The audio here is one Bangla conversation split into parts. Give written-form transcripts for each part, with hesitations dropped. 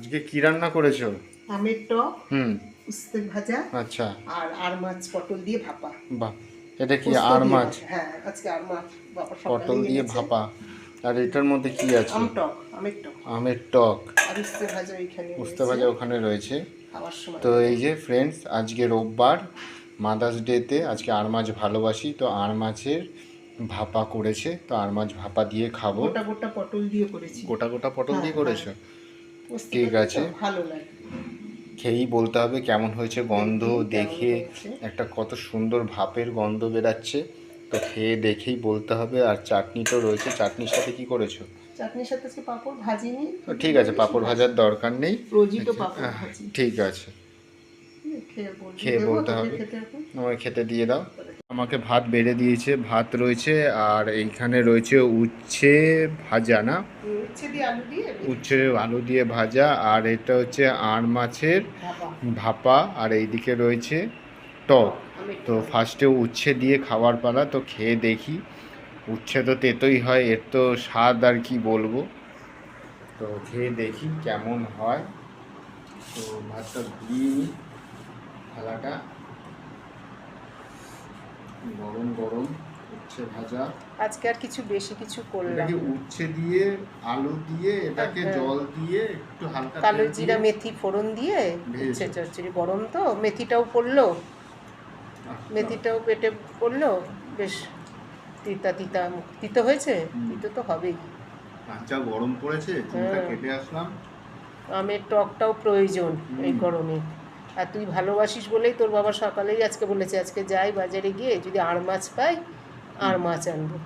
আজকে কি রান্না করেছো? আমের টক, হুম। উস্তে ভাজা, আচ্ছা। আর মাছ পটল দিয়ে ভাপা। বাহ, এটা কি পোস্ত আর দিয়ে মাছ? ভাপা। হ্যাঁ, আজকে আর মাছ বাবা পটল সকালেই দিয়ে এনেছে। ভাপা। আর এটার মধ্যে কি আছে? আমের টক আমের টক। আর উস্তে ভাজা ওইখানে উস্তে রয়েছে। ভাজা ওখানে রয়েছে। খাওয়ার সময় তো এই দেবে। যে ফ্রেন্ডস, আজকে রোববার, মাদার্স ডেতে আজকে আর মাছ ভালোবাসি, তো আর মাছের ভাপা করেছে, তো আর মাছ ভাপা দিয়ে খাবো। গোটা গোটা পটল দিয়ে করেছি। গোটা গোটা পটল হ্যাঁ দিয়ে হ্যাঁ, করেছো? বুঝতে ঠিক পারছি আছে, তো, ভালো লাগে। খেয়েই বলতে হবে কেমন হয়েছে। গন্ধ দেখি কেমন দেখে হয়েছে। একটা কত সুন্দর ভাপের গন্ধ বেরাচ্ছে, তো খেয়ে দেখেই বলতে হবে। আর চাটনি তো রয়েছে, চাটনির সাথে কি করেছো? চাটনির সাথে আজকে পাঁপড় ভাজিনি। তো ঠিক আছে, পাঁপড় ভাজার দরকার নেই। রোজই তো পাঁপড় ভাজি। ঠিক আছে, খেয়ে দেবো বলতে তোকে হবে। খেতে এখন। আমাকে খেতে দিয়ে দাও। আমাকে ভাত বেড়ে দিয়েছে, ভাত রয়েছে, আর এইখানে রয়েছে উচ্ছে ভাজা, না? উচ্ছে দিয়ে আলু দিয়ে উচ্ছে আলু দিয়ে ভাজা, আর এটা হচ্ছে আড় মাছের ভাপা। ভাপা, আর এইদিকে রয়েছে টক। আমের তো টক। ফার্স্টে উচ্ছে দিয়ে খাওয়ার পালা, তো খেয়ে দেখি। উচ্ছে তো তেতোই হয়, এর তো স্বাদ আর কি বলবো। তো খেয়ে দেখি কেমন হয়। তো ভাতটা ধুয়ে নিই, থালাটা গরম গরম উচ্ছে ভাজা। আজকে আর কিছু বেশি কিছু করলাম। এটাকে উচ্ছে দিয়ে আলু দিয়ে এটাকে জল দিয়ে একটু হালকা কালো তেল জিরা দিয়ে মেথি ফোড়ন দিয়ে ভেজেছো। উচ্ছে চচ্চড়ি। গরম তো, মেথিটাও পড়লো, আচ্ছা। মেথিটাও পেটে পড়লো। বেশ তিতা তিতা তিতো হয়েছে। তিতো তো হবেই। যা গরম পড়েছে, চুলটা হ্যাঁ, কেটে আসলাম। আমের টকটাও প্রয়োজন এই গরমে। আর তুই ভালোবাসিস বলেই তোর বাবা সকালেই আজকে বলেছে আজকে যাই বাজারে গিয়ে যদি আড় মাছ পাই আর মাছ আনবো।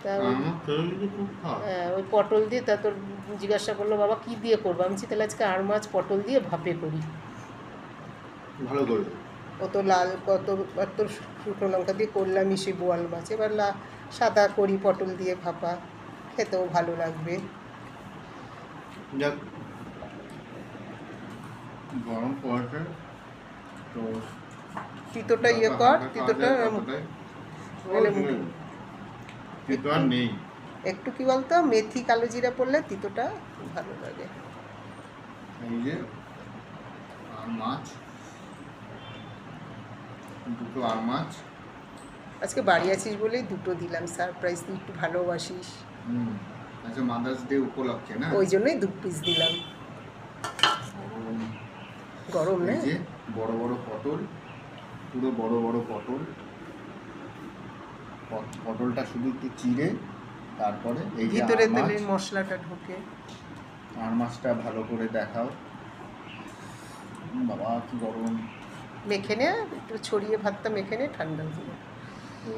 তা ওই আমার খেয়ে যদি খুব খাওয়া ওই পটল দিয়ে, তা তোর জিজ্ঞাসা করলো বাবা কি দিয়ে করবো। আমি বলছি তাহলে আজকে আড় মাছ পটল দিয়ে ভাপে করি। ভালো করবে। কত লাল কত শুকনো লঙ্কা দিয়ে করলাম সে বোয়াল মাছ। এবার সাদা করি পটল দিয়ে ভাপা, খেতেও ভালো লাগবে। যাক, গরম পড়েছে তো তিতোটা ইয়ে কর, তিতোটা ততটাই। নাহলে কিন্তু আর নেই। একটু কি বলতো মেথি কালো জিরা পড়লে তিতোটা ভালো লাগে। এই যে আর মাছ, দুটো আর মাছ। আজকে বাড়ি আছিস বলেই দুটো দিলাম সারপ্রাইজ, তুই একটু ভালোবাসিস। আচ্ছা, মাদার্স ডে উপলক্ষে না? ওই জন্যই দু পিস দিলাম। গরম না? এই যে বড় বড় পটল, পুরো বড় বড় পটল। পটলটা শুধু একটু চিড়ে, তারপরে এই যে ভিতরে আর মাছ। তেলের মশলাটা ঢোকে। আর মাছটা ভালো করে দেখাও। বাবা কি গরম। মেখে নে, একটু ছড়িয়ে ভাতটা মেখে নে, ঠান্ডা হয়ে। তো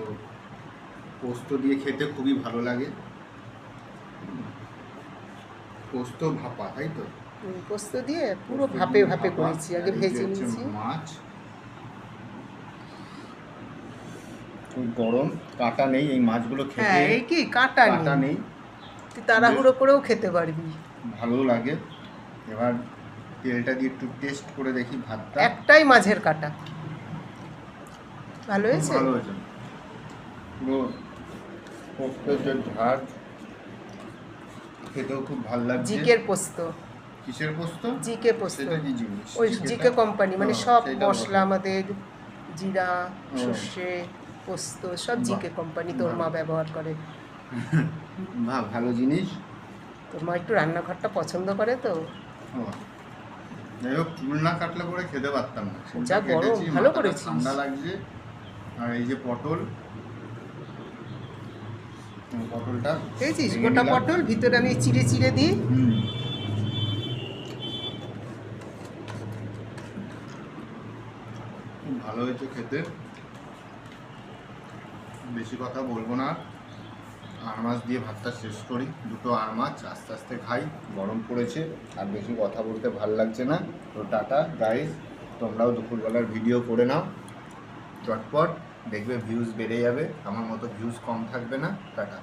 পোস্ত দিয়ে খেতে খুবই ভালো লাগে। পোস্ত ভাপা, তাই তো? পোস্ত দিয়ে পুরো পোস্ত ভাপে দিয়ে ভাপে ভাপা। করেছি, আগে আর এই যে ভেজে হচ্ছে নিয়েছি। মাছ। খুব গরম, কাঁটা নেই এই মাছগুলো খেতে। হ্যাঁ, এই কি কাঁটা কাঁটা নেই, নেই, তুই তাড়াহুড়ো করেও খেতে পারবি। ভালো লাগে। এবার তেলটা দিয়ে একটু টেস্ট করে দেখি ভাতটা। একটাই মাঝের কাঁটা। ভালো খুব হয়েছে। ভালো হয়েছে। পুরো পোস্তের যে ঝাঁজ, খেতেও খুব ভালো লাগছে। জিকের পোস্ত। কিসের পোস্ত? জিকে পোস্ত। সেটা কি জিনিস? ওই জিকে কোম্পানি, মানে সব সেটা মশলা বলো। আমাদের জিরা, ও। সর্ষে, পোস্ত সব বাহ, জিকে কোম্পানি, তোর মা বাহ। ব্যবহার করে। ভালো জিনিস। তোর মা একটু রান্নাঘরটা পছন্দ করে তো। ও, যাই হোক, চুল না কাটলে পরে খেতে পারতাম না। চুলটা যা গরম, কেটেছি, ভালো মাথাটা করেছিস। ঠান্ডা লাগছে। আর এই যে পটলটা দেখেছিস ভেঙে গোটা নিলাম। পটল, ভিতরে আমি চিড়ে চিড়ে দিই। খুব ভালো হয়েছে খেতে। বেশি কথা বলবো না, আর মাছ দিয়ে ভাতটা শেষ করি। দুটো আর মাছ আস্তে আস্তে খাই, গরম পড়েছে, আর বেশি কথা বলতে ভাল লাগছে না। তো টাটা গাইস, তোমরাও দুপুরবেলার ভিডিও করে নাও চটপট, দেখবে ভিউজ বেড়ে যাবে, আমার মতো ভিউজ কম থাকবে না। টাটা।